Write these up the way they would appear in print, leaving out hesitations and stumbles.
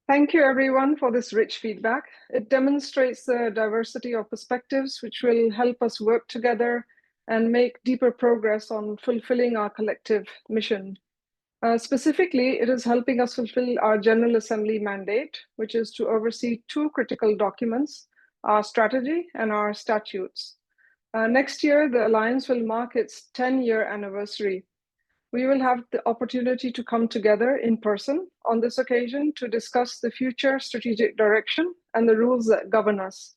Thank you, everyone, for this rich feedback. It demonstrates the diversity of perspectives, which will help us work together and make deeper progress on fulfilling our collective mission. Specifically, it is helping us fulfill our General Assembly mandate, which is to oversee two critical documents, our strategy and our statutes. Next year, the Alliance will mark its 10-year anniversary. We will have the opportunity to come together in person on this occasion to discuss the future strategic direction and the rules that govern us.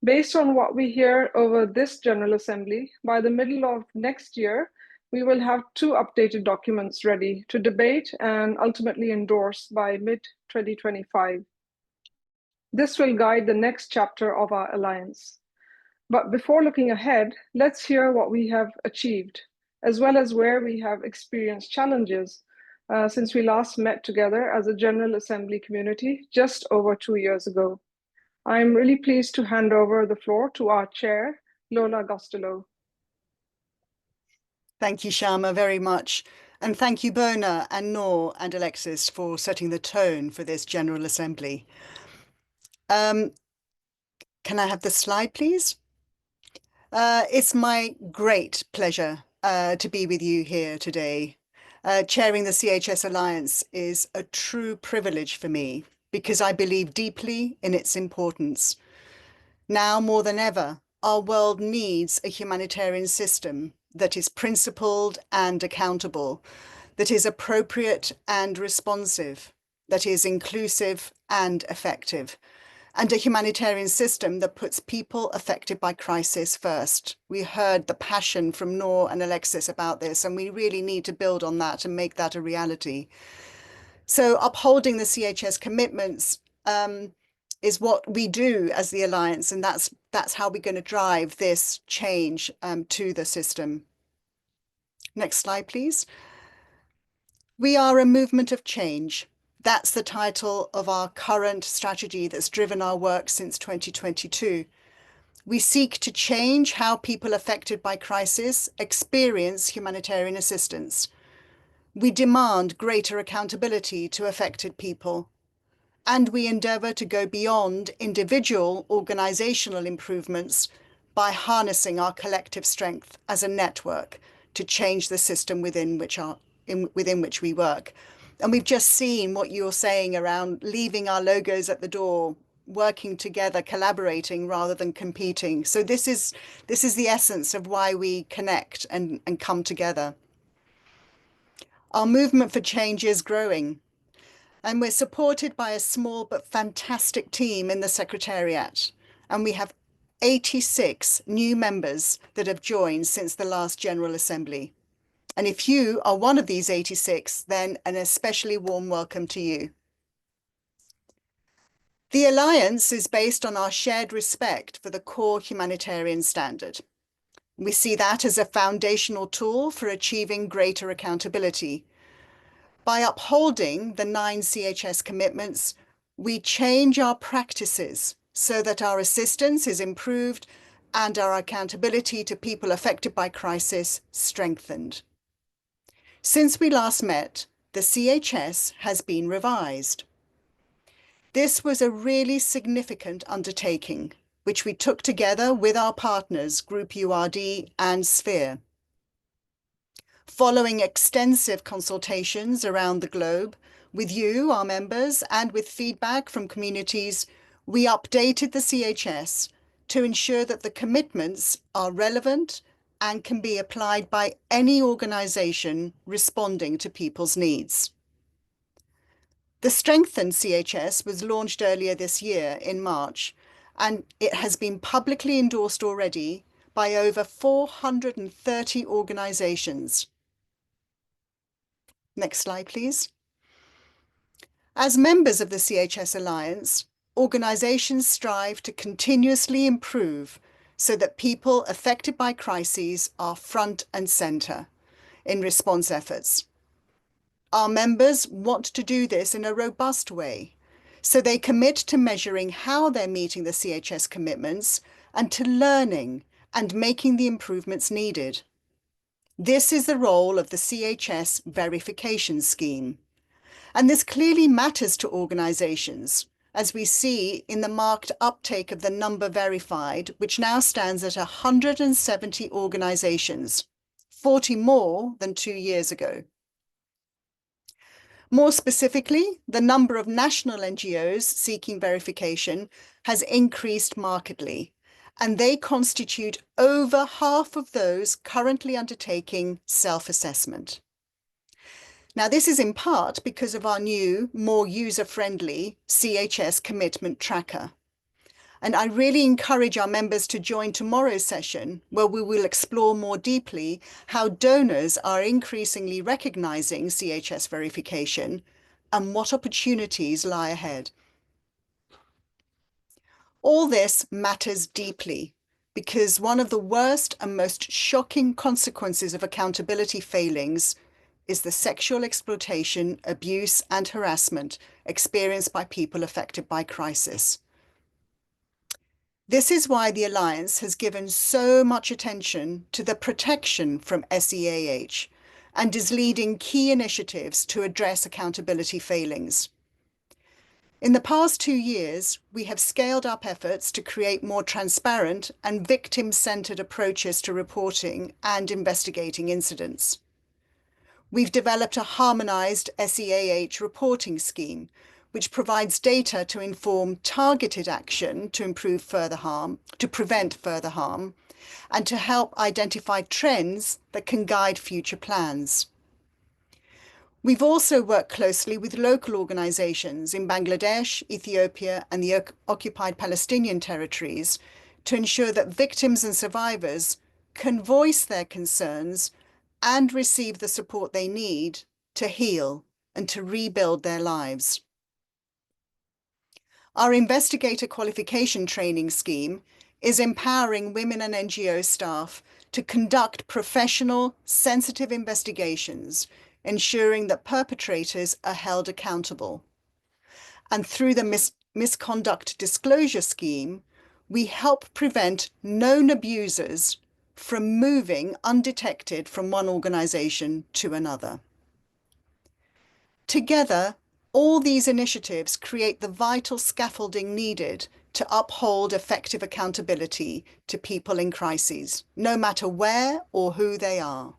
Based on what we hear over this General Assembly, by the middle of next year, we will have two updated documents ready to debate and ultimately endorse by mid-2025. This will guide the next chapter of our alliance. But before looking ahead, let's hear what we have achieved, as well as where we have experienced challenges since we last met together as a General Assembly community just over 2 years ago. I'm really pleased to hand over the floor to our chair, Lola Gostelow. Thank you, Sharma, very much. And thank you, Bona and Noor and Alexis, for setting the tone for this General Assembly. Can I have the slide, please? It's my great pleasure to be with you here today. Chairing the CHS Alliance is a true privilege for me because I believe deeply in its importance. Now more than ever, our world needs a humanitarian system that is principled and accountable, that is appropriate and responsive, that is inclusive and effective, and a humanitarian system that puts people affected by crisis first. We heard the passion from Noor and Alexis about this, and we really need to build on that and make that a reality. So upholding the CHS commitments is what we do as the Alliance, and that's how we're going to drive this change to the system. Next slide, please. We are a movement of change. That's the title of our current strategy that's driven our work since 2022. We seek to change how people affected by crisis experience humanitarian assistance. We demand greater accountability to affected people. And we endeavour to go beyond individual organisational improvements by harnessing our collective strength as a network to change the system within which we work. And we've just seen what you're saying around leaving our logos at the door, working together, collaborating rather than competing. So this is the essence of why we connect and come together. Our movement for change is growing, and we're supported by a small but fantastic team in the Secretariat. And we have 86 new members that have joined since the last General Assembly. And if you are one of these 86, then an especially warm welcome to you. The Alliance is based on our shared respect for the core humanitarian standard. We see that as a foundational tool for achieving greater accountability. By upholding the 9 CHS commitments, we change our practices so that our assistance is improved and our accountability to people affected by crisis strengthened. Since we last met, the CHS has been revised. This was a really significant undertaking, which we took together with our partners, Group URD and Sphere. Following extensive consultations around the globe, with you, our members, and with feedback from communities, we updated the CHS to ensure that the commitments are relevant and can be applied by any organisation responding to people's needs. The strengthened CHS was launched earlier this year in March, and it has been publicly endorsed already by over 430 organisations. Next slide, please. As members of the CHS Alliance, organisations strive to continuously improve so that people affected by crises are front and centre in response efforts. Our members want to do this in a robust way, so they commit to measuring how they're meeting the CHS commitments and to learning and making the improvements needed. This is the role of the CHS verification scheme. And this clearly matters to organizations, as we see in the marked uptake of the number verified, which now stands at 170 organizations, 40 more than 2 years ago. More specifically, the number of national NGOs seeking verification has increased markedly, and they constitute over half of those currently undertaking self-assessment. Now, this is in part because of our new, more user-friendly CHS commitment tracker. And I really encourage our members to join tomorrow's session, where we will explore more deeply how donors are increasingly recognizing CHS verification and what opportunities lie ahead. All this matters deeply because one of the worst and most shocking consequences of accountability failings is the sexual exploitation, abuse, and harassment experienced by people affected by crisis. This is why the Alliance has given so much attention to the protection from SEAH and is leading key initiatives to address accountability failings. In the past 2 years, we have scaled up efforts to create more transparent and victim-centered approaches to reporting and investigating incidents. We've developed a harmonized SEAH reporting scheme, which provides data to inform targeted action to prevent further harm, and to help identify trends that can guide future plans. We've also worked closely with local organizations in Bangladesh, Ethiopia, and the occupied Palestinian territories to ensure that victims and survivors can voice their concerns and receive the support they need to heal and to rebuild their lives. Our investigator qualification training scheme is empowering women and NGO staff to conduct professional, sensitive investigations, ensuring that perpetrators are held accountable. And through the misconduct disclosure scheme, we help prevent known abusers from moving undetected from one organisation to another. Together, all these initiatives create the vital scaffolding needed to uphold effective accountability to people in crises, no matter where or who they are.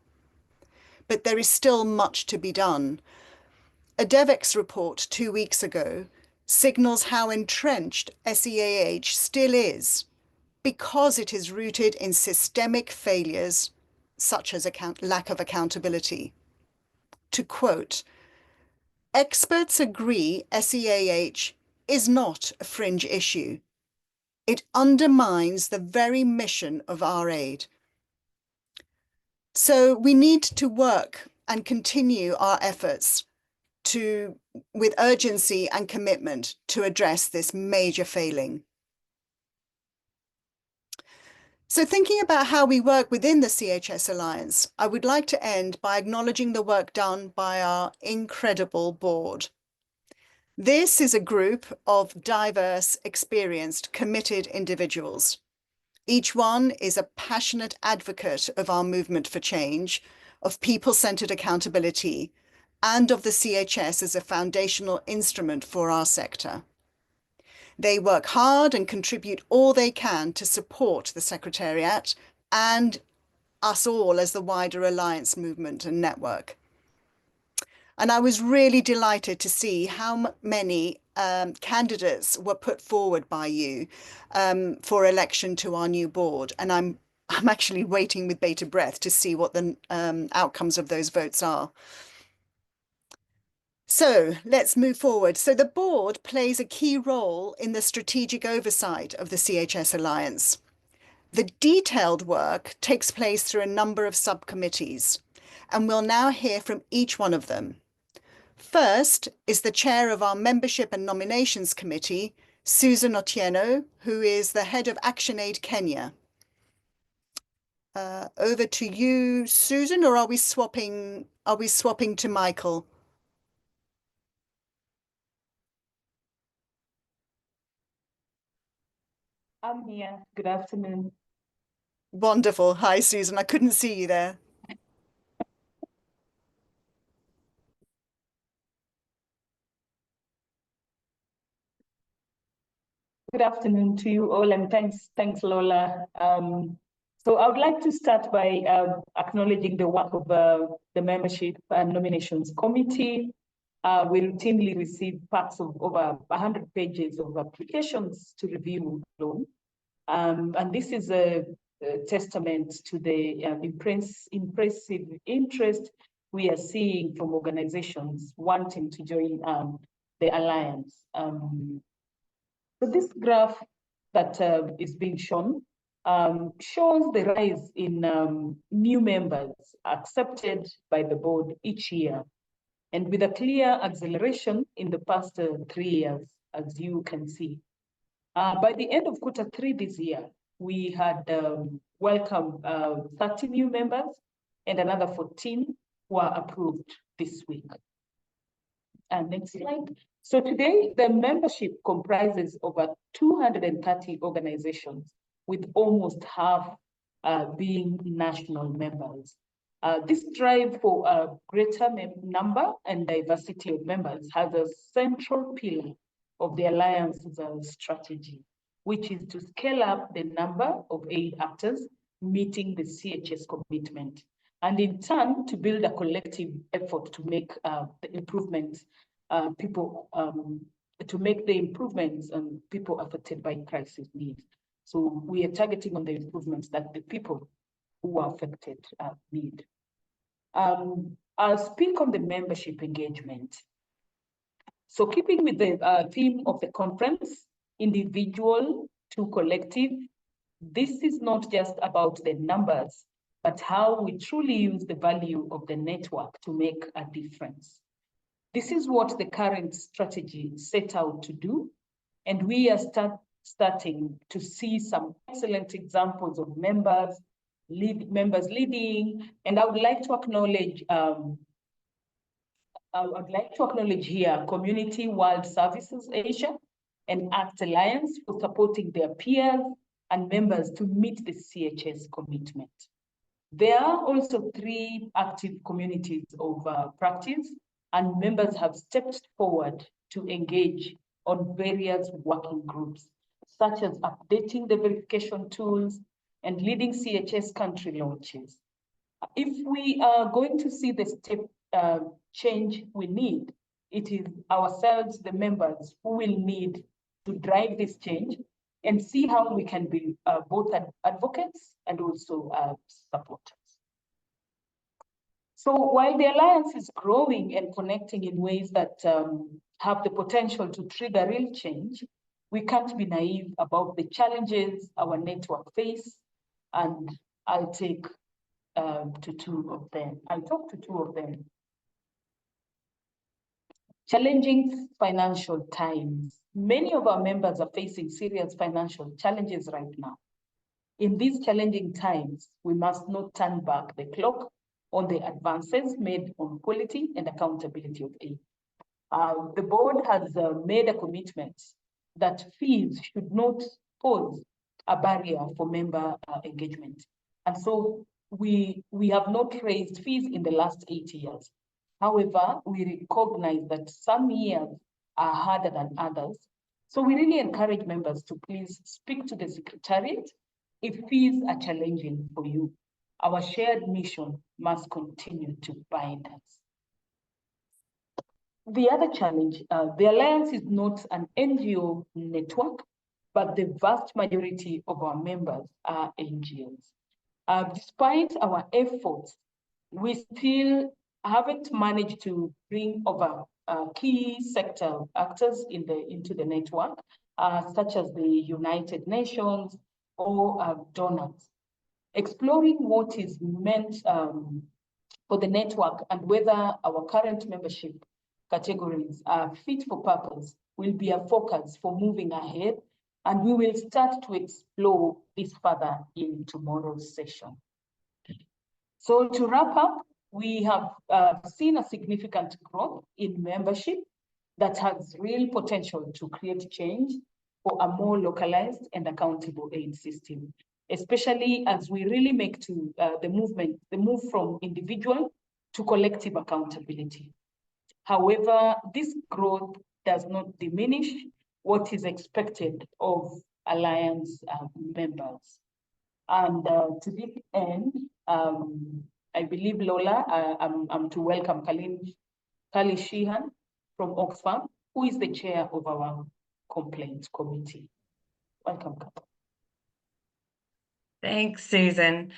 But there is still much to be done. A DevEx report 2 weeks ago signals how entrenched SEAH still is because it is rooted in systemic failures such as lack of accountability. To quote, "Experts agree SEAH is not a fringe issue. It undermines the very mission of our aid." So we need to work and continue our efforts with urgency and commitment to address this major failing. So thinking about how we work within the CHS Alliance, I would like to end by acknowledging the work done by our incredible board. This is a group of diverse, experienced, committed individuals. Each one is a passionate advocate of our movement for change, of people-centered accountability, and of the CHS as a foundational instrument for our sector. They work hard and contribute all they can to support the Secretariat and us all as the wider Alliance movement and network. And I was really delighted to see how many candidates were put forward by you for election to our new board. And I'm actually waiting with bated breath to see what the outcomes of those votes are. So let's move forward. So the board plays a key role in the strategic oversight of the CHS Alliance. The detailed work takes place through a number of subcommittees, and we'll now hear from each one of them. First is the chair of our Membership and Nominations Committee, Susan Otieno, who is the head of ActionAid Kenya. Over to you, Susan, or are we swapping to Michael? I'm here. Good afternoon. Wonderful. Hi, Susan. I couldn't see you there. Good afternoon to you all, and thanks, Lola. So I would like to start by acknowledging the work of the Membership and Nominations Committee. We routinely receive packs of over 100 pages of applications to review alone. And this is a testament to the impressive interest we are seeing from organizations wanting to join the Alliance. So this graph that is being shown shows the rise in new members accepted by the board each year, and with a clear acceleration in the past 3 years, as you can see. By the end of Q3 this year, we had welcomed 30 new members and another 14 were approved this week. And next slide. So today, the membership comprises over 230 organizations, with almost half being national members. This drive for a greater number and diversity of members has a central pillar of the Alliance's strategy, which is to scale up the number of aid actors meeting the CHS commitment, and in turn to build a collective effort to make the improvements to make the improvements on people affected by crisis needs. So we are targeting on the improvements that the people who are affected need. I'll speak on the membership engagement. So keeping with the theme of the conference, individual to collective, this is not just about the numbers, but how we truly use the value of the network to make a difference. This is what the current strategy set out to do, and we are starting to see some excellent examples of members leading, and I would like to acknowledge here Community World Services Asia and ACT Alliance for supporting their peers and members to meet the CHS commitment. There are also 3 active communities of practice, and members have stepped forward to engage on various working groups, such as updating the verification tools and leading CHS country launches. If we are going to see the step change we need, it is ourselves, the members, who will need to drive this change and see how we can be both advocates and also supporters. So while the Alliance is growing and connecting in ways that have the potential to trigger real change, we can't be naive about the challenges our network face, and I'll talk to 2 of them. Challenging financial times. Many of our members are facing serious financial challenges right now. In these challenging times, we must not turn back the clock on the advances made on quality and accountability of aid. The board has made a commitment that fees should not pose a barrier for member engagement. And so we have not raised fees in the last 8 years. However, we recognize that some years are harder than others. So we really encourage members to please speak to the Secretariat if fees are challenging for you. Our shared mission must continue to bind us. The other challenge, the Alliance is not an NGO network, but the vast majority of our members are NGOs. Despite our efforts, we still haven't managed to bring over key sector actors into the network, such as the United Nations or donors. Exploring what is meant for the network and whether our current membership categories are fit for purpose will be a focus for moving ahead, and we will start to explore this further in tomorrow's session. So to wrap up, we have seen a significant growth in membership that has real potential to create change for a more localized and accountable aid system, especially as we really make to the move from individual to collective accountability. However, this growth does not diminish what is expected of Alliance members. And to this end, I believe, Lola, I'm to welcome Kali Sheehan from Oxfam, who is the chair of our complaints committee. Welcome, Kali. Thanks, Susan.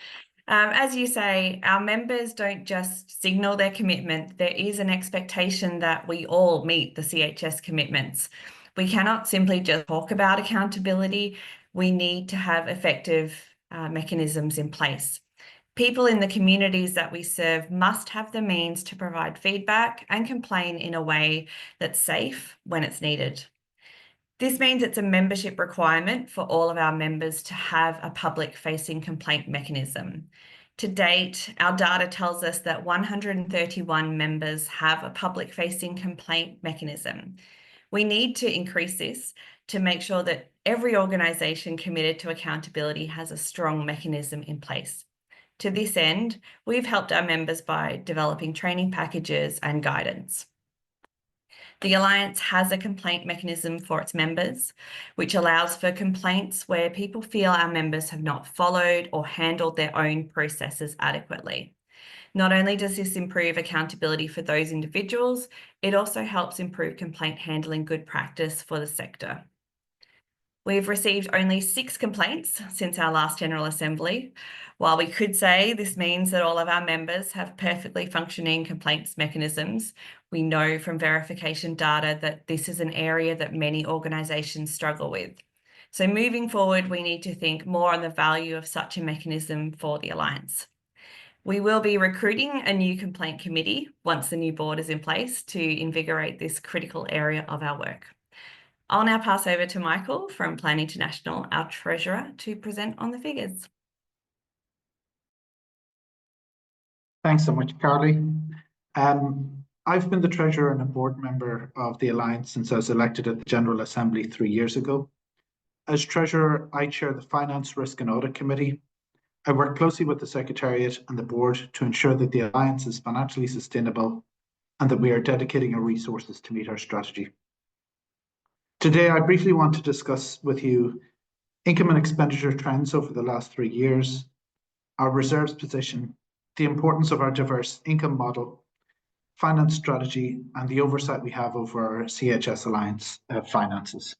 As you say, our members don't just signal their commitment. There is an expectation that we all meet the CHS commitments. We cannot simply just talk about accountability. We need to have effective mechanisms in place. People in the communities that we serve must have the means to provide feedback and complain in a way that's safe when it's needed. This means it's a membership requirement for all of our members to have a public-facing complaint mechanism. To date, our data tells us that 131 members have a public-facing complaint mechanism. We need to increase this to make sure that every organisation committed to accountability has a strong mechanism in place. To this end, we've helped our members by developing training packages and guidance. The Alliance has a complaint mechanism for its members, which allows for complaints where people feel our members have not followed or handled their own processes adequately. Not only does this improve accountability for those individuals, it also helps improve complaint handling good practice for the sector. We've received only 6 complaints since our last General Assembly. While we could say this means that all of our members have perfectly functioning complaints mechanisms, we know from verification data that this is an area that many organisations struggle with. So moving forward, we need to think more on the value of such a mechanism for the Alliance. We will be recruiting a new complaint committee once the new board is in place to invigorate this critical area of our work. I'll now pass over to Michael from Plan International, our Treasurer, to present on the figures. Thanks so much, Carly. I've been the Treasurer and a board member of the Alliance since I was elected at the General Assembly 3 years ago. As Treasurer, I chair the Finance, Risk and Audit Committee. I work closely with the Secretariat and the board to ensure that the Alliance is financially sustainable and that we are dedicating our resources to meet our strategy. Today, I briefly want to discuss with you income and expenditure trends over the last 3 years, our reserves position, the importance of our diverse income model, finance strategy, and the oversight we have over our CHS Alliance finances.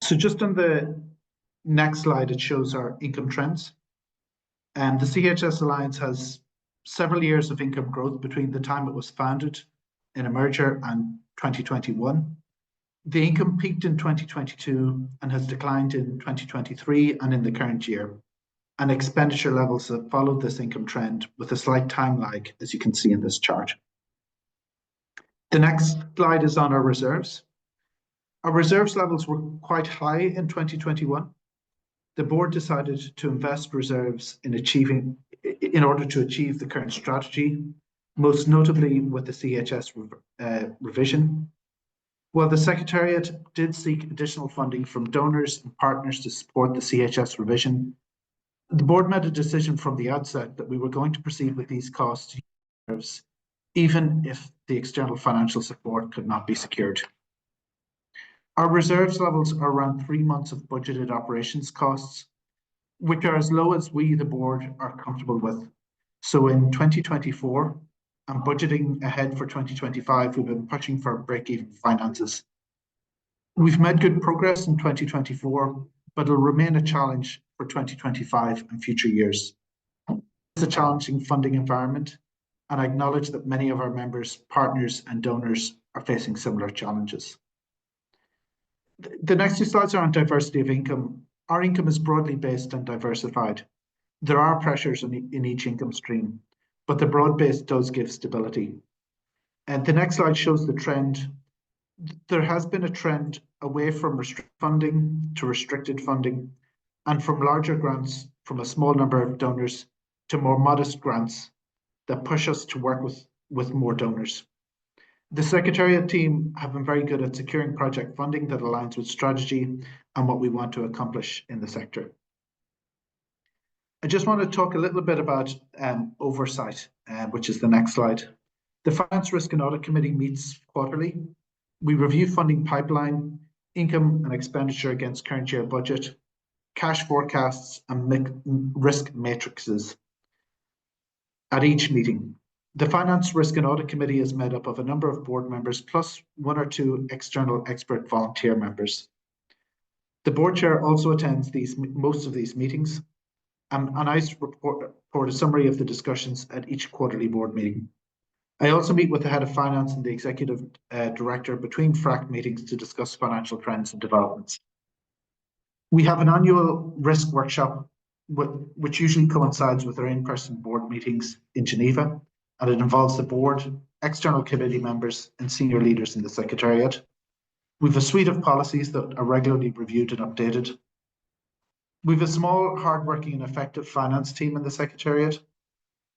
So just on the next slide, it shows our income trends. And the CHS Alliance has several years of income growth between the time it was founded in a merger and 2021. The income peaked in 2022 and has declined in 2023 and in the current year. And expenditure levels have followed this income trend with a slight time lag, as you can see in this chart. The next slide is on our reserves. Our reserves levels were quite high in 2021. The board decided to invest reserves in order to achieve the current strategy, most notably with the CHS revision. While the Secretariat did seek additional funding from donors and partners to support the CHS revision, the board made a decision from the outset that we were going to proceed with these costs even if the external financial support could not be secured. Our reserves levels are around 3 months of budgeted operations costs, which are as low as we, the board, are comfortable with. So in 2024, and budgeting ahead for 2025, we've been pushing for break-even finances. We've made good progress in 2024, but it'll remain a challenge for 2025 and future years. It's a challenging funding environment, and I acknowledge that many of our members, partners, and donors are facing similar challenges. The next 2 slides are on diversity of income. Our income is broadly based and diversified. There are pressures in each income stream, but the broad base does give stability. And the next slide shows the trend. There has been a trend away from restricted funding to restricted funding, and from larger grants from a small number of donors to more modest grants that push us to work with more donors. The Secretariat team have been very good at securing project funding that aligns with strategy and what we want to accomplish in the sector. I just want to talk a little bit about oversight, which is the next slide. The Finance, Risk and Audit Committee meets quarterly. We review funding pipeline, income and expenditure against current year budget, cash forecasts and risk matrices at each meeting. The Finance, Risk and Audit Committee is made up of a number of board members plus 1 or 2 external expert volunteer members. The board chair also attends most of these meetings, and I report a summary of the discussions at each quarterly board meeting. I also meet with the head of finance and the executive director between FRAC meetings to discuss financial trends and developments. We have an annual risk workshop, which usually coincides with our in-person board meetings in Geneva, and it involves the board, external committee members, and senior leaders in the Secretariat. We have a suite of policies that are regularly reviewed and updated. We have a small, hardworking and effective finance team in the Secretariat.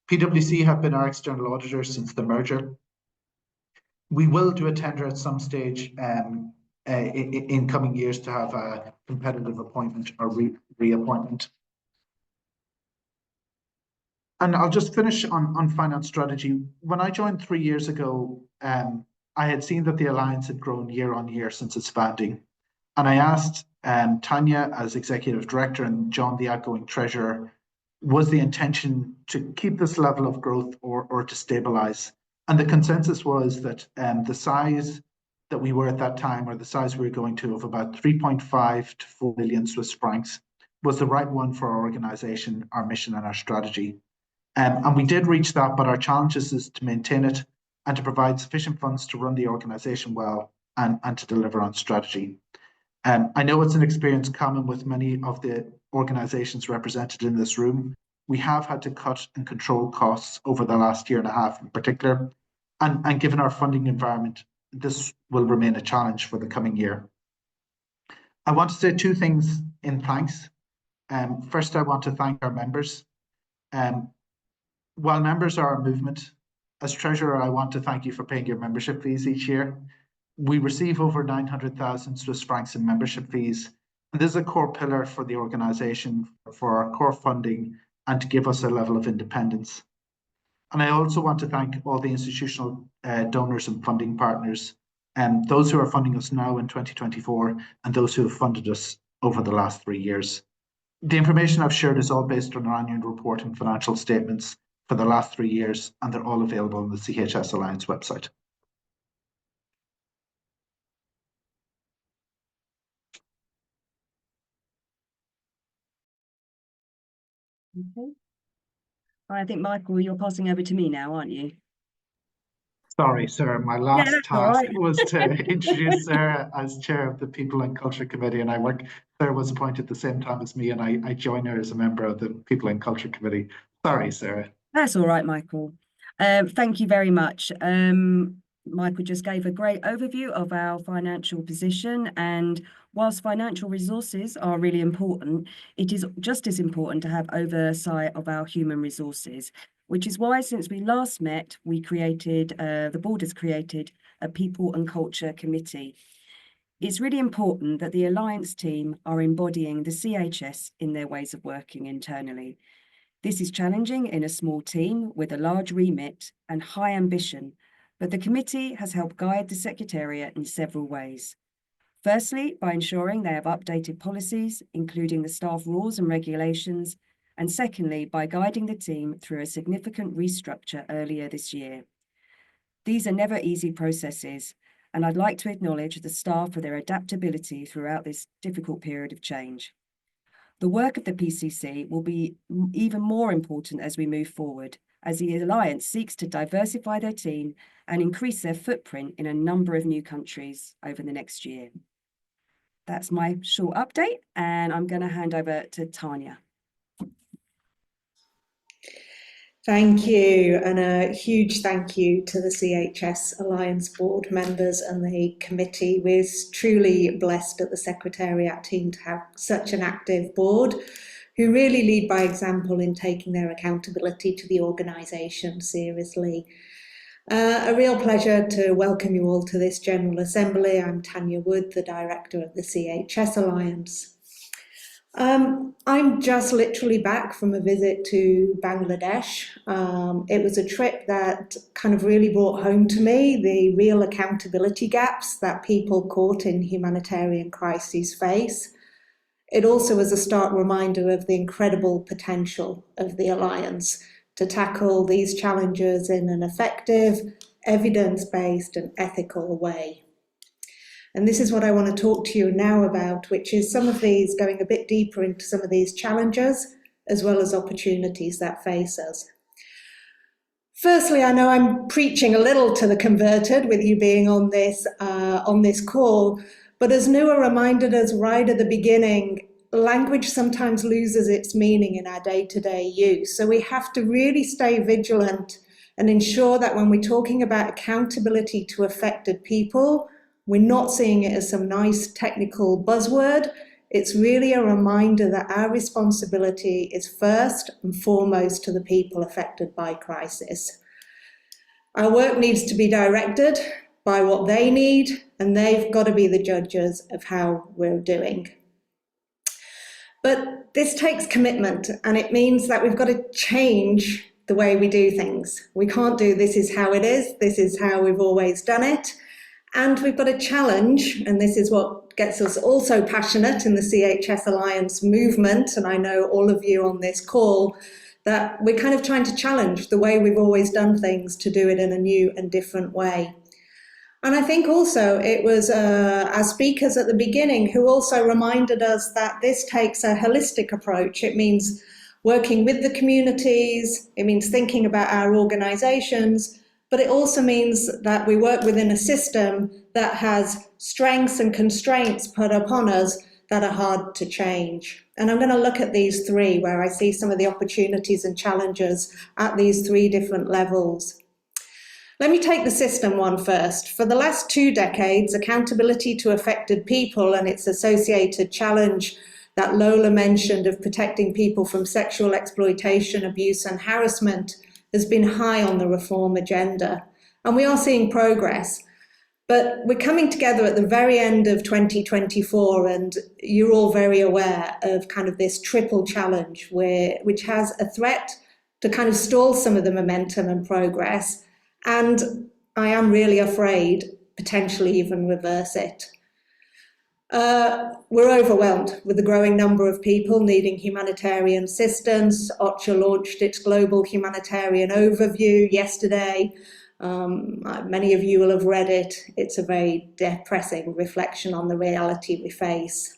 PwC have been our external auditors since the merger. We will do a tender at some stage in coming years to have a competitive appointment or reappointment. And I'll just finish on finance strategy. When I joined 3 years ago, I had seen that the Alliance had grown year on year since its founding. And I asked Tanya as Executive Director and John, the outgoing Treasurer, was the intention to keep this level of growth or to stabilize? And the consensus was that the size that we were at that time, or the size we were going to, of about 3.5 to 4 billion Swiss francs, was the right one for our organization, our mission and our strategy. And we did reach that, but our challenge is to maintain it and to provide sufficient funds to run the organization well and to deliver on strategy. I know it's an experience common with many of the organizations represented in this room. We have had to cut and control costs over the last year and a half in particular, and given our funding environment, this will remain a challenge for the coming year. I want to say 2 things in thanks. First, I want to thank our members. While members are our movement, as Treasurer, I want to thank you for paying your membership fees each year. We receive over 900,000 Swiss francs in membership fees, and this is a core pillar for the organisation, for our core funding, and to give us a level of independence. And I also want to thank all the institutional donors and funding partners, and those who are funding us now in 2024, and those who have funded us over the last 3 years. The information I've shared is all based on our annual report and financial statements for the last 3 years, and they're all available on the CHS Alliance website. Okay. I think, Michael, you're passing over to me now, aren't you? Sorry, Sarah, my last that's all task right. was to introduce Sarah as chair of the People and Culture Committee, and Sarah was appointed at the same time as me, and I joined her as a member of the People and Culture Committee. Sorry, Sarah. That's all right, Michael. Thank you very much. Michael just gave a great overview of our financial position, and whilst financial resources are really important, it is just as important to have oversight of our human resources, which is why since we last met, the board has created a People and Culture Committee. It's really important that the Alliance team are embodying the CHS in their ways of working internally. This is challenging in a small team with a large remit and high ambition, but the committee has helped guide the Secretariat in several ways. Firstly, by ensuring they have updated policies, including the staff rules and regulations, and secondly, by guiding the team through a significant restructure earlier this year. These are never easy processes, and I'd like to acknowledge the staff for their adaptability throughout this difficult period of change. The work of the PCC will be even more important as we move forward, as the Alliance seeks to diversify their team and increase their footprint in a number of new countries over the next year. That's my short update, and I'm going to hand over to Tanya. Thank you, and a huge thank you to the CHS Alliance board members and the committee. We're truly blessed at the Secretariat team to have such an active board who really lead by example in taking their accountability to the organisation seriously. A real pleasure to welcome you all to this General Assembly. I'm Tanya Wood, the Director of the CHS Alliance. I'm just literally back from a visit to Bangladesh. It was a trip that kind of really brought home to me the real accountability gaps that people caught in humanitarian crises face. It also was a stark reminder of the incredible potential of the Alliance to tackle these challenges in an effective, evidence-based and ethical way. And this is what I want to talk to you now about, which is some of these, going a bit deeper into some of these challenges, as well as opportunities that face us. Firstly, I know I'm preaching a little to the converted with you being on this call, but as Noor reminded us right at the beginning, language sometimes loses its meaning in our day-to-day use. So we have to really stay vigilant and ensure that when we're talking about accountability to affected people, we're not seeing it as some nice technical buzzword. It's really a reminder that our responsibility is first and foremost to the people affected by crisis. Our work needs to be directed by what they need, and they've got to be the judges of how we're doing. But this takes commitment, and it means that we've got to change the way we do things. We can't do this is how it is, this is how we've always done it. And we've got a challenge, and this is what gets us also passionate in the CHS Alliance movement, and I know all of you on this call, that we're kind of trying to challenge the way we've always done things to do it in a new and different way. And I think also it was our speakers at the beginning who also reminded us that this takes a holistic approach. It means working with the communities, it means thinking about our organisations, but it also means that we work within a system that has strengths and constraints put upon us that are hard to change. And I'm going to look at these three where I see some of the opportunities and challenges at these three different levels. Let me take the system one first. For the last 2 decades, accountability to affected people and its associated challenge that Lola mentioned of protecting people from sexual exploitation, abuse and harassment has been high on the reform agenda, and we are seeing progress. But we're coming together at the very end of 2024, and you're all very aware of kind of this triple challenge which has a threat to kind of stall some of the momentum and progress, and I am really afraid potentially even reverse it. We're overwhelmed with the growing number of people needing humanitarian assistance. OCHA launched its global humanitarian overview yesterday. Many of you will have read it. It's a very depressing reflection on the reality we face.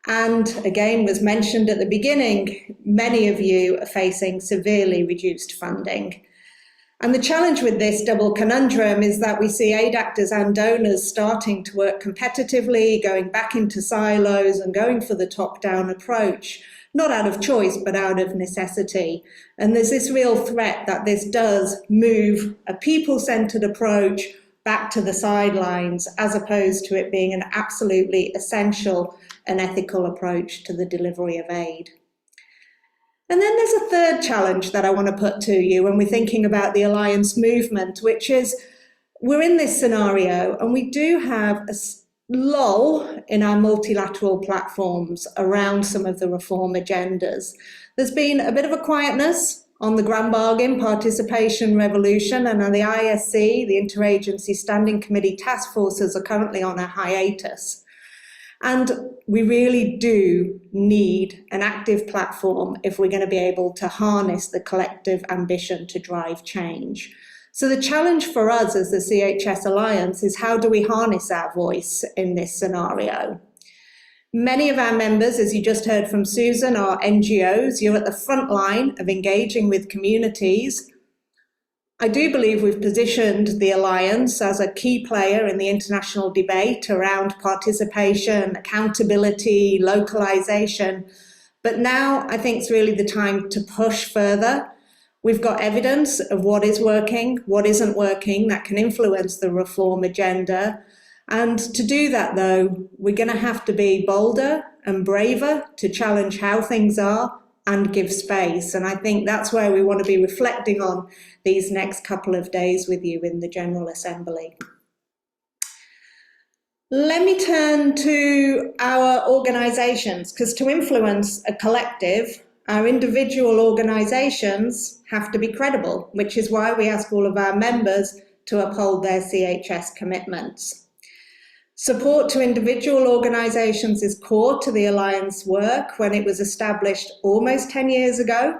And again, was mentioned at the beginning, many of you are facing severely reduced funding. And the challenge with this double conundrum is that we see aid actors and donors starting to work competitively, going back into silos and going for the top-down approach, not out of choice, but out of necessity. And there's this real threat that this does move a people-centered approach back to the sidelines, as opposed to it being an absolutely essential and ethical approach to the delivery of aid. And then there's a third challenge that I want to put to you when we're thinking about the Alliance movement, which is we're in this scenario and we do have a lull in our multilateral platforms around some of the reform agendas. There's been a bit of a quietness on the Grand Bargain Participation Revolution, and on the ISC, the Interagency Standing Committee task forces are currently on a hiatus. And we really do need an active platform if we're going to be able to harness the collective ambition to drive change. So the challenge for us as the CHS Alliance is how do we harness our voice in this scenario? Many of our members, as you just heard from Susan, are NGOs. You're at the front line of engaging with communities. I do believe we've positioned the Alliance as a key player in the international debate around participation, accountability, localization. But now I think it's really the time to push further. We've got evidence of what is working, what isn't working, that can influence the reform agenda. And to do that, though, we're going to have to be bolder and braver to challenge how things are and give space. And I think that's where we want to be reflecting on these next couple of days with you in the General Assembly. Let me turn to our organisations, because to influence a collective, our individual organisations have to be credible, which is why we ask all of our members to uphold their CHS commitments. Support to individual organisations is core to the Alliance work when it was established almost 10 years ago.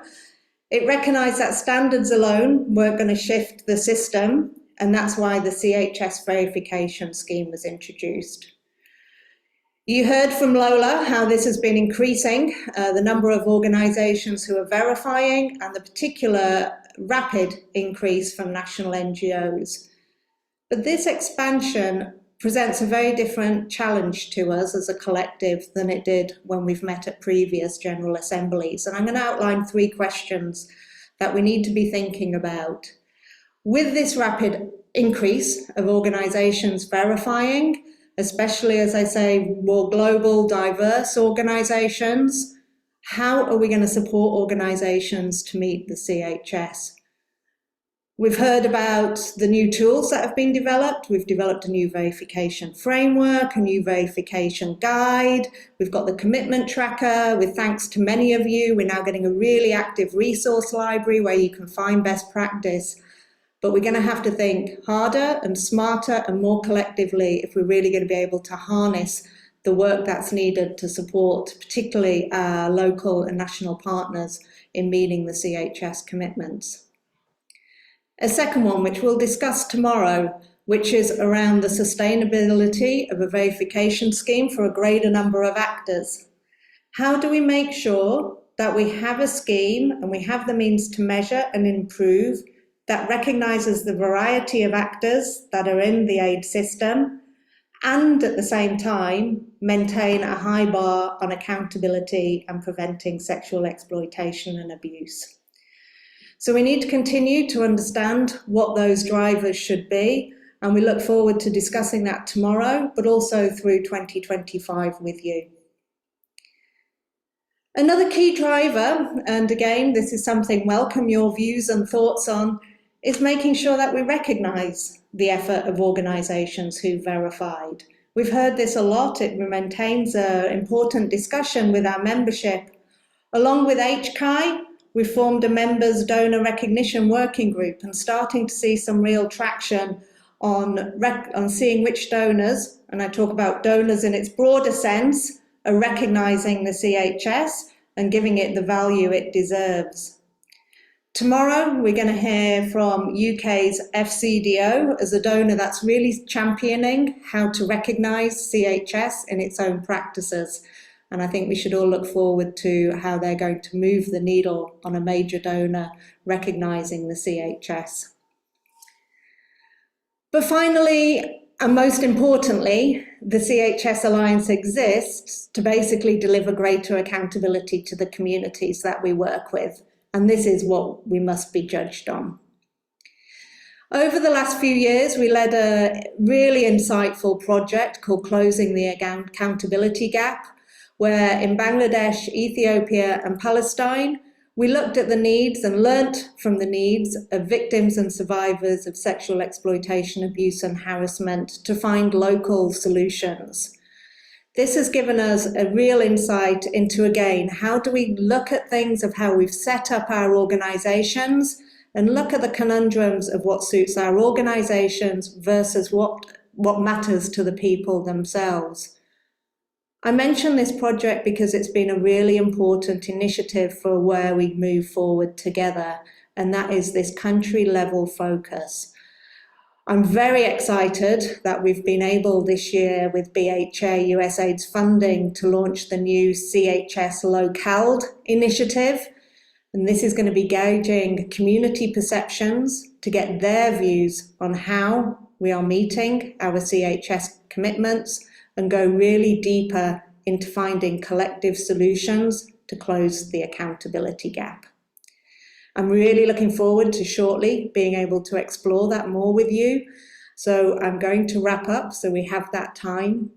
It recognised that standards alone weren't going to shift the system, and that's why the CHS verification scheme was introduced. You heard from Lola how this has been increasing, the number of organisations who are verifying and the particular rapid increase from national NGOs. But this expansion presents a very different challenge to us as a collective than it did when we've met at previous General Assemblies. And I'm going to outline 3 questions that we need to be thinking about. With this rapid increase of organisations verifying, especially, as I say, more global, diverse organisations, how are we going to support organisations to meet the CHS? We've heard about the new tools that have been developed. We've developed a new verification framework, a new verification guide. We've got the commitment tracker. With thanks to many of you, we're now getting a really active resource library where you can find best practice. But we're going to have to think harder and smarter and more collectively if we're really going to be able to harness the work that's needed to support particularly our local and national partners in meeting the CHS commitments. A second one, which we'll discuss tomorrow, which is around the sustainability of a verification scheme for a greater number of actors. How do we make sure that we have a scheme and we have the means to measure and improve that recognises the variety of actors that are in the aid system and at the same time maintain a high bar on accountability and preventing sexual exploitation and abuse? So we need to continue to understand what those drivers should be, and we look forward to discussing that tomorrow, but also through 2025 with you. Another key driver, and again, this is something welcome your views and thoughts on, is making sure that we recognise the effort of organisations who verified. We've heard this a lot. It maintains an important discussion with our membership. Along with HCI, we formed a members donor recognition working group and starting to see some real traction on seeing which donors, and I talk about donors in its broader sense, are recognising the CHS and giving it the value it deserves. Tomorrow, we're going to hear from UK's FCDO as a donor that's really championing how to recognise CHS in its own practices. And I think we should all look forward to how they're going to move the needle on a major donor recognising the CHS. But finally, and most importantly, the CHS Alliance exists to basically deliver greater accountability to the communities that we work with. And this is what we must be judged on. Over the last few years, we led a really insightful project called Closing the Accountability Gap, where in Bangladesh, Ethiopia and Palestine, we looked at the needs and learnt from the needs of victims and survivors of sexual exploitation, abuse and harassment to find local solutions. This has given us a real insight into, again, how do we look at things of how we've set up our organisations and look at the conundrums of what suits our organisations versus what matters to the people themselves. I mention this project because it's been a really important initiative for where we move forward together, and that is this country level focus. I'm very excited that we've been able this year with BHA USAID's funding to launch the new CHS Localed initiative. And this is going to be gauging community perceptions to get their views on how we are meeting our CHS commitments and go really deeper into finding collective solutions to close the accountability gap. I'm really looking forward to shortly being able to explore that more with you. So I'm going to wrap up so we have that time.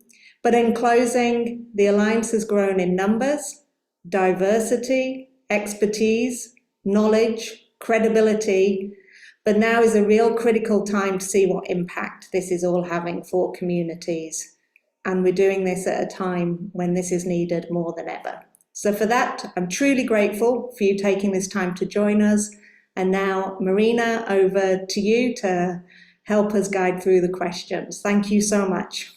But in closing, the Alliance has grown in numbers, diversity, expertise, knowledge, credibility, but now is a real critical time to see what impact this is all having for communities. and we're doing this at a time when this is needed more than ever. So for that, I'm truly grateful for you taking this time to join us. And now, Marina, over to you to help us guide through the questions. Thank you so much.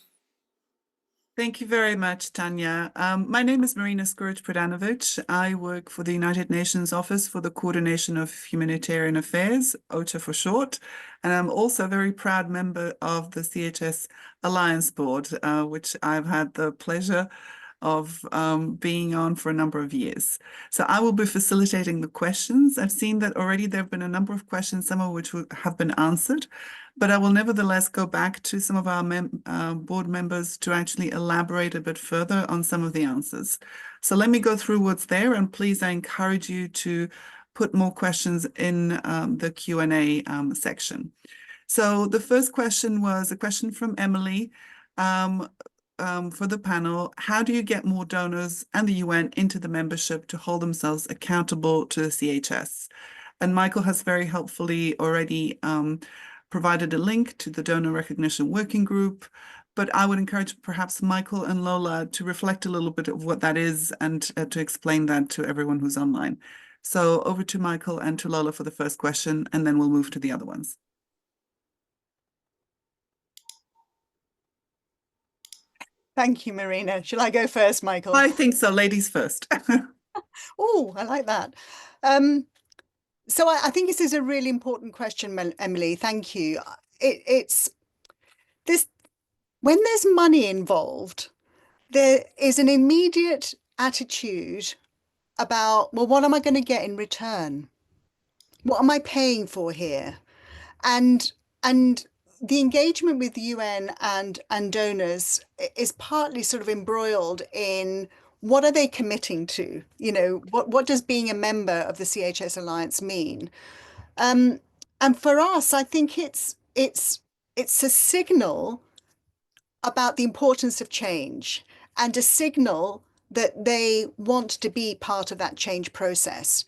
Thank you very much, Tanya. My name is Marina Skuric-Pradanovic. I work for the United Nations Office for the Coordination of Humanitarian Affairs, OCHA for short, and I'm also a very proud member of the CHS Alliance Board, which I've had the pleasure of being on for a number of years. So I will be facilitating the questions. I've seen that already there have been a number of questions, some of which have been answered, but I will nevertheless go back to some of our board members to actually elaborate a bit further on some of the answers. So let me go through what's there, and please, I encourage you to put more questions in the Q&A section. So the first question was a question from Emily. For the panel, how do you get more donors and the UN into the membership to hold themselves accountable to the CHS? And Michael has very helpfully already provided a link to the Donor Recognition Working Group, but I would encourage perhaps Michael and Lola to reflect a little bit of what that is and to explain that to everyone who's online. So over to Michael and to Lola for the first question, and then we'll move to the other ones. Thank you, Marina. Shall I go first, Michael? I think so. Ladies first. Oh, I like that. So I think this is a really important question, Emily. Thank you. It's this, when there's money involved, there is an immediate attitude about, well, what am I going to get in return? What am I paying for here? And the engagement with the UN and donors is partly sort of embroiled in what are they committing to? You know, what does being a member of the CHS Alliance mean? And for us, I think it's a signal about the importance of change and a signal that they want to be part of that change process.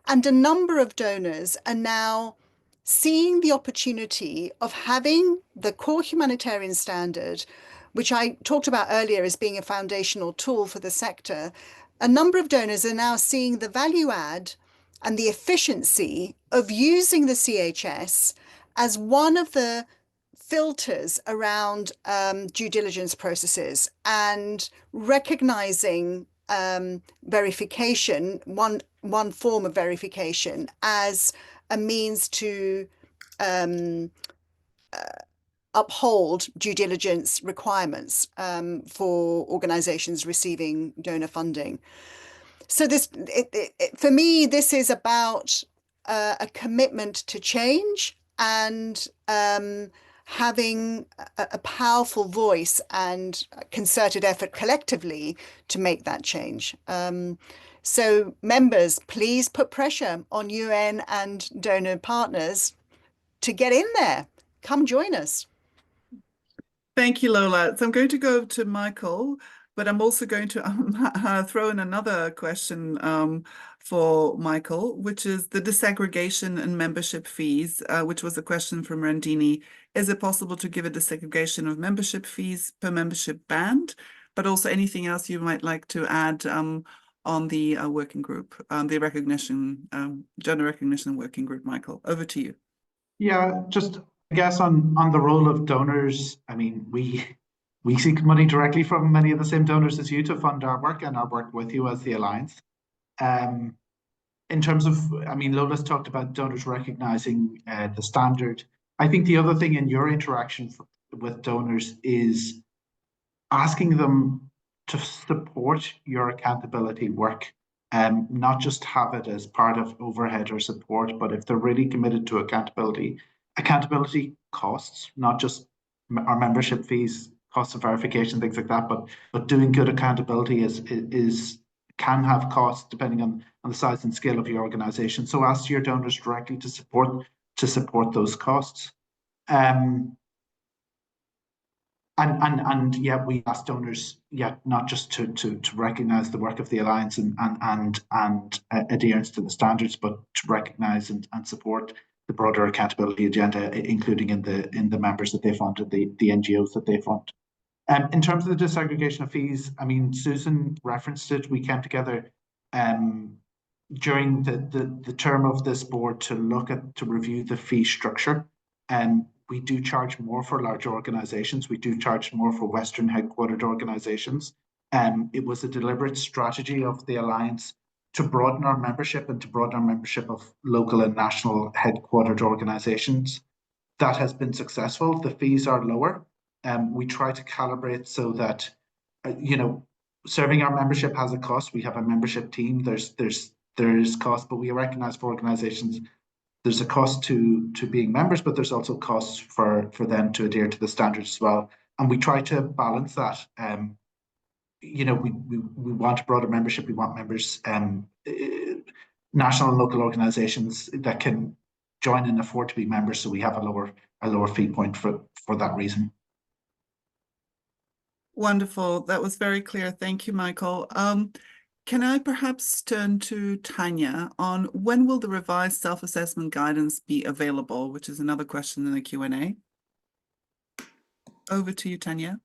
And a number of donors are now seeing the opportunity of having the core humanitarian standard, which I talked about earlier as being a foundational tool for the sector. A number of donors are now seeing the value add and the efficiency of using the CHS as one of the filters around due diligence processes and recognizing verification, one form of verification, as a means to uphold due diligence requirements for organizations receiving donor funding. So this, for me, this is about a commitment to change and having a powerful voice and concerted effort collectively to make that change. So members, please put pressure on UN and donor partners to get in there. Come join us. Thank you, Lola. So I'm going to go to Michael, but I'm also going to throw in another question for Michael, which is the disaggregation and membership fees, which was a question from Randini. Is it possible to give a disaggregation of membership fees per membership band, but also anything else you might like to add on the working group, the recognition, donor recognition working group? Michael, over to you. Yeah, just I guess on the role of donors, I mean, we seek money directly from many of the same donors as you to fund our work and our work with you as the Alliance. In terms of, I mean, Lola's talked about donors recognizing the standard. I think the other thing in your interaction with donors is asking them to support your accountability work, not just have it as part of overhead or support, but if they're really committed to accountability costs, not just our membership fees, costs of verification, things like that, but doing good accountability can have costs depending on the size and scale of your organization. So ask your donors directly to support those costs. And yeah, we ask donors, not just to recognize the work of the Alliance and adherence to the standards, but to recognize and support the broader accountability agenda, including in the members that they funded, the NGOs that they fund. In terms of the disaggregation of fees, I mean, Susan referenced it. We came together during the term of this board to review the fee structure. We do charge more for larger organizations. We do charge more for Western headquartered organizations. It was a deliberate strategy of the Alliance to broaden our membership and to broaden our membership of local and national headquartered organizations. That has been successful. The fees are lower. We try to calibrate so that, serving our membership has a cost. We have a membership team. There's cost, but we recognize for organizations there's a cost to being members, but there's also costs for them to adhere to the standards as well. And we try to balance that. We want a broader membership. We want members, national and local organizations that can join and afford to be members. So we have a lower fee point for that reason. Wonderful. That was very clear. Thank you, Michael. Can I perhaps turn to Tanya on when will the revised self-assessment guidance be available, which is another question in the Q&A. Over to you, Tanya.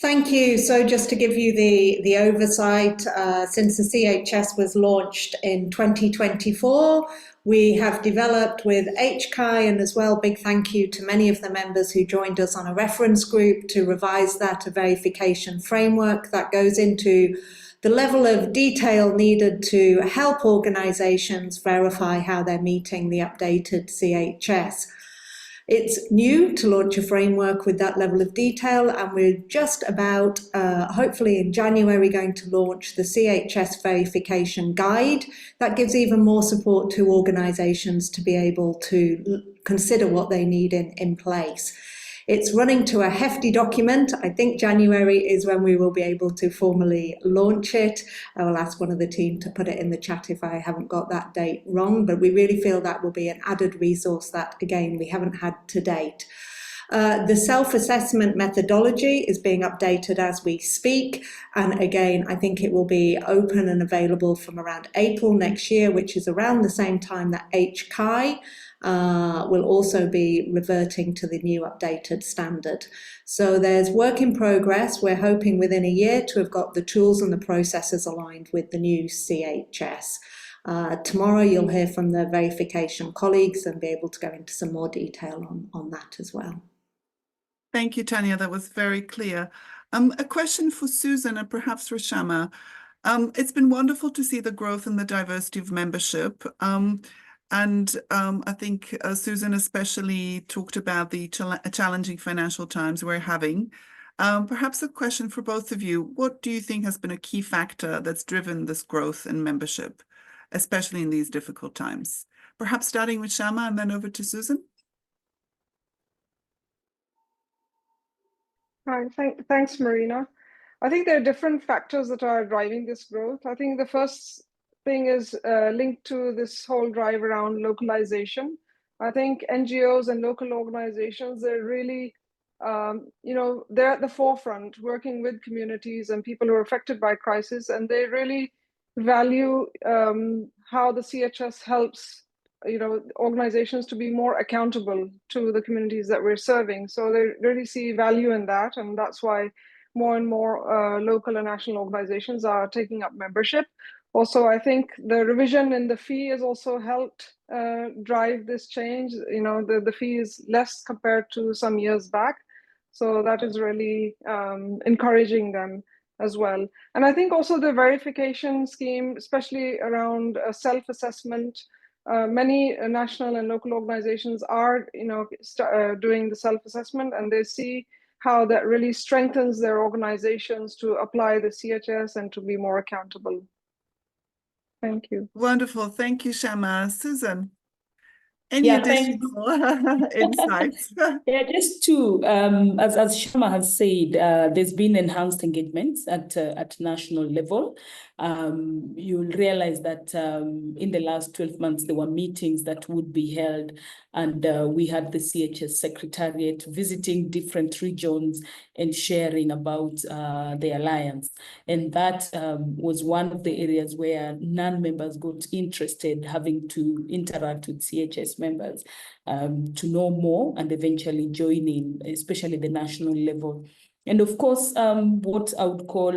Thank you. So just to give you the oversight, since the CHS was launched in 2024, we have developed with HCI, and as well, big thank you to many of the members who joined us on a reference group to revise that, a verification framework that goes into the level of detail needed to help organisations verify how they're meeting the updated CHS. It's new to launch a framework with that level of detail, and we're just about, hopefully in January, going to launch the CHS verification guide that gives even more support to organisations to be able to consider what they need in place. It's running to a hefty document. I think January is when we will be able to formally launch it. I will ask one of the team to put it in the chat if I haven't got that date wrong, but we really feel that will be an added resource that, again, we haven't had to date. The self-assessment methodology is being updated as we speak. And again, I think it will be open and available from around April next year, which is around the same time that HCI will also be reverting to the new updated standard. So there's work in progress. We're hoping within a year to have got the tools and the processes aligned with the new CHS. Tomorrow you'll hear from the verification colleagues and be able to go into some more detail on that as well. Thank you, Tanya. That was very clear. A question for Susan and perhaps for Shama. It's been wonderful to see the growth and the diversity of membership. I think Susan especially talked about the challenging financial times we're having. Perhaps a question for both of you. What do you think has been a key factor that's driven this growth in membership, especially in these difficult times? Perhaps starting with Shama and then over to Susan. Hi, thanks, Marina. I think there are different factors that are driving this growth. I think the first thing is linked to this whole drive around localization. I think NGOs and local organizations, they're really, they're at the forefront working with communities and people who are affected by crisis, and they really value how the CHS helps organizations to be more accountable to the communities that we're serving. So they really see value in that, and that's why more and more local and national organizations are taking up membership. Also, I think the revision in the fee has also helped drive this change. The fee is less compared to some years back, so that is really encouraging them as well. And I think also the verification scheme, especially around self-assessment. Many national and local organizations are, doing the self-assessment, and they see how that really strengthens their organizations to apply the CHS and to be more accountable. Thank you. Wonderful. Thank you, Shama. Susan, any additional insights? Yeah, just to, as Shama has said, there's been enhanced engagements at national level. You'll realize that in the last 12 months, there were meetings that would be held, and we had the CHS Secretariat visiting different regions and sharing about the Alliance. And that was one of the areas where non-members got interested, having to interact with CHS members to know more and eventually join in, especially the national level. And of course, what I would call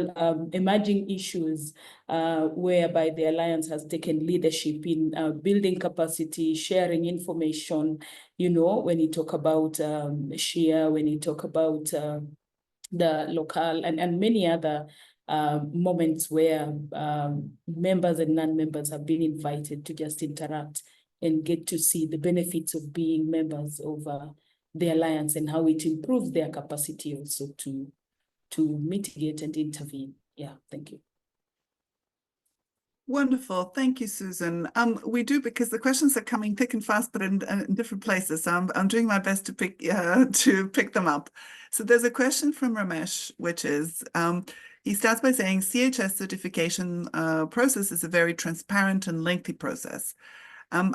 emerging issues whereby the Alliance has taken leadership in building capacity, sharing information, you know, when you talk about SHIA, when you talk about the local and many other moments where members and non-members have been invited to just interact and get to see the benefits of being members of the Alliance and how it improves their capacity also to mitigate and intervene. Yeah, thank you. Wonderful. Thank you, Susan. We do, because the questions are coming thick and fast, but in different places. So I'm doing my best to pick them up. So there's a question from Ramesh, which is, he starts by saying CHS certification process is a very transparent and lengthy process.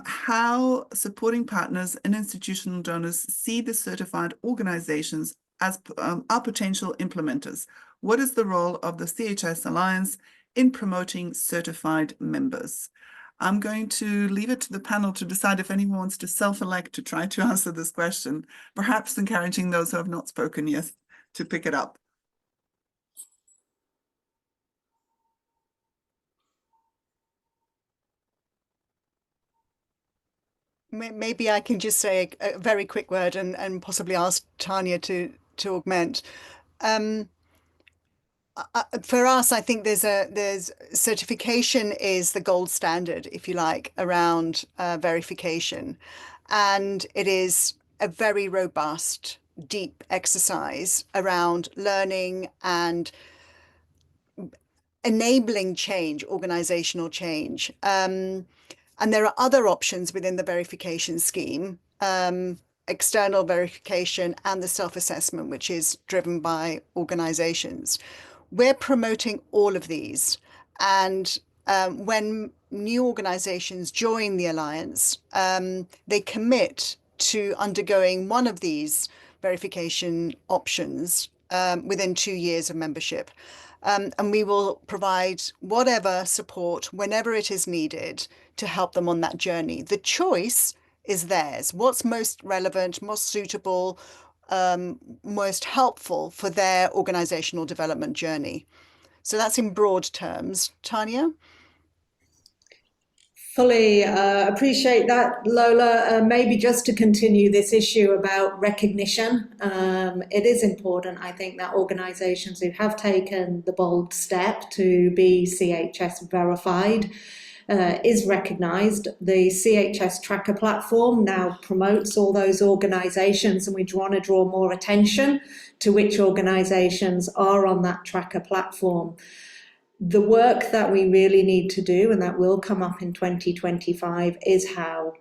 How supporting partners and institutional donors see the certified organizations as our potential implementers? What is the role of the CHS Alliance in promoting certified members? I'm going to leave it to the panel to decide if anyone wants to self-elect to try to answer this question, perhaps encouraging those who have not spoken yet to pick it up. Maybe I can just say a very quick word and possibly ask Tanya to augment. For us, I think there's certification is the gold standard, if you like, around verification, and it is a very robust, deep exercise around learning and enabling change, organizational change. And there are other options within the verification scheme, external verification and the self-assessment, which is driven by organizations. We're promoting all of these. And when new organizations join the Alliance, they commit to undergoing one of these verification options within 2 years of membership. And we will provide whatever support whenever it is needed to help them on that journey. The choice is theirs. What's most relevant, most suitable, most helpful for their organizational development journey. So that's in broad terms. Tanya? Fully appreciate that, Lola. Maybe just to continue this issue about recognition, it is important, I think, that organisations who have taken the bold step to be CHS verified is recognised. The CHS Tracker platform now promotes all those organisations, and we want to draw more attention to which organisations are on that tracker platform. The work that we really need to do, and that will come up in 2025, is how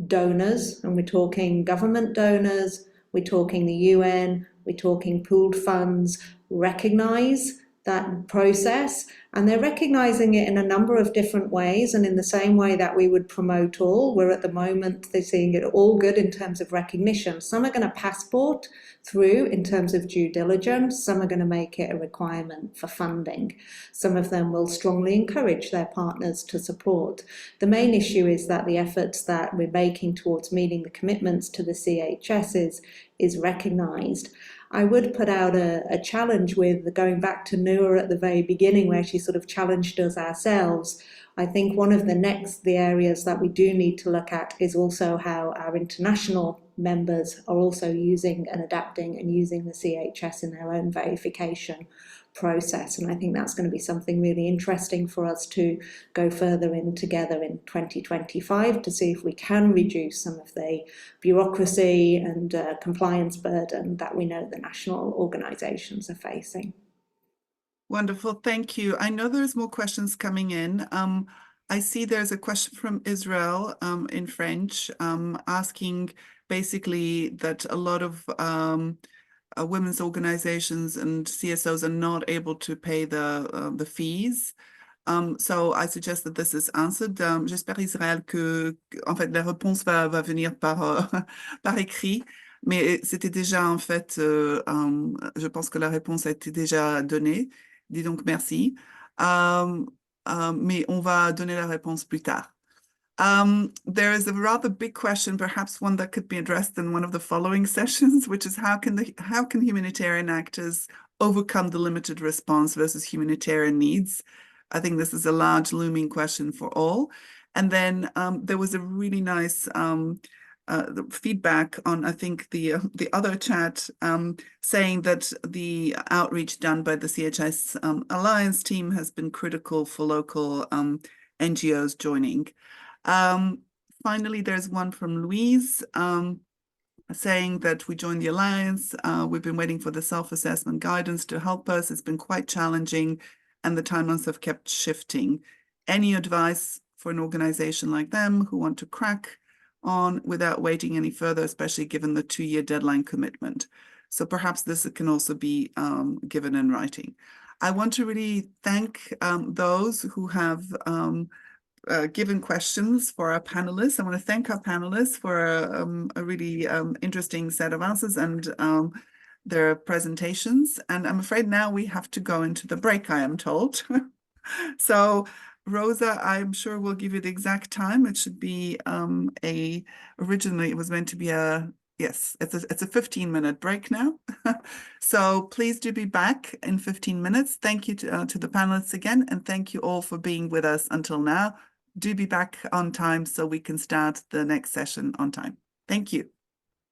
donors, and we're talking government donors, we're talking the UN, we're talking pooled funds, recognise that process, and they're recognising it in a number of different ways, and in the same way that we would promote all. We're at the moment, they're seeing it all good in terms of recognition. Some are going to passport through in terms of due diligence, some are going to make it a requirement for funding. Some of them will strongly encourage their partners to support. The main issue is that the efforts that we're making towards meeting the commitments to the CHS is recognised. I would put out a challenge with going back to Noor at the very beginning, where she sort of challenged us ourselves. I think one of the areas that we do need to look at is also how our international members are also using and adapting and using the CHS in their own verification process. And I think that's going to be something really interesting for us to go further in together in 2025 to see if we can reduce some of the bureaucracy and compliance burden that we know the national organisations are facing. Wonderful, thank you. I know there's more questions coming in. I see there's a question from Israel in French asking basically that a lot of women's organizations and CSOs are not able to pay the fees. So I suggest that this is answered. J'espère, Israël, que en fait la réponse va venir par écrit, mais c'était déjà en fait, je pense que la réponse a été déjà donnée. Dis donc merci. Mais on va donner la réponse plus tard. There is a rather big question, perhaps one that could be addressed in one of the following sessions, which is how can humanitarian actors overcome the limited response versus humanitarian needs? I think this is a large looming question for all. And then there was a really nice feedback on, I think, the other chat saying that the outreach done by the CHS Alliance team has been critical for local NGOs joining. Finally, there's one from Louise saying that we joined the Alliance. We've been waiting for the self-assessment guidance to help us. It's been quite challenging and the timelines have kept shifting. Any advice for an organization like them who want to crack on without waiting any further, especially given the 2-year deadline commitment? So perhaps this can also be given in writing. I want to really thank those who have given questions for our panelists. I want to thank our panelists for a really interesting set of answers and their presentations. And I'm afraid now we have to go into the break, I am told. So Rosa, I'm sure we'll give you the exact time. It should be originally it was meant to be yes, it's a 15-minute break now. So please do be back in 15 minutes. Thank you to the panelists again, and thank you all for being with us until now. Do be back on time so we can start the next session on time. Thank you.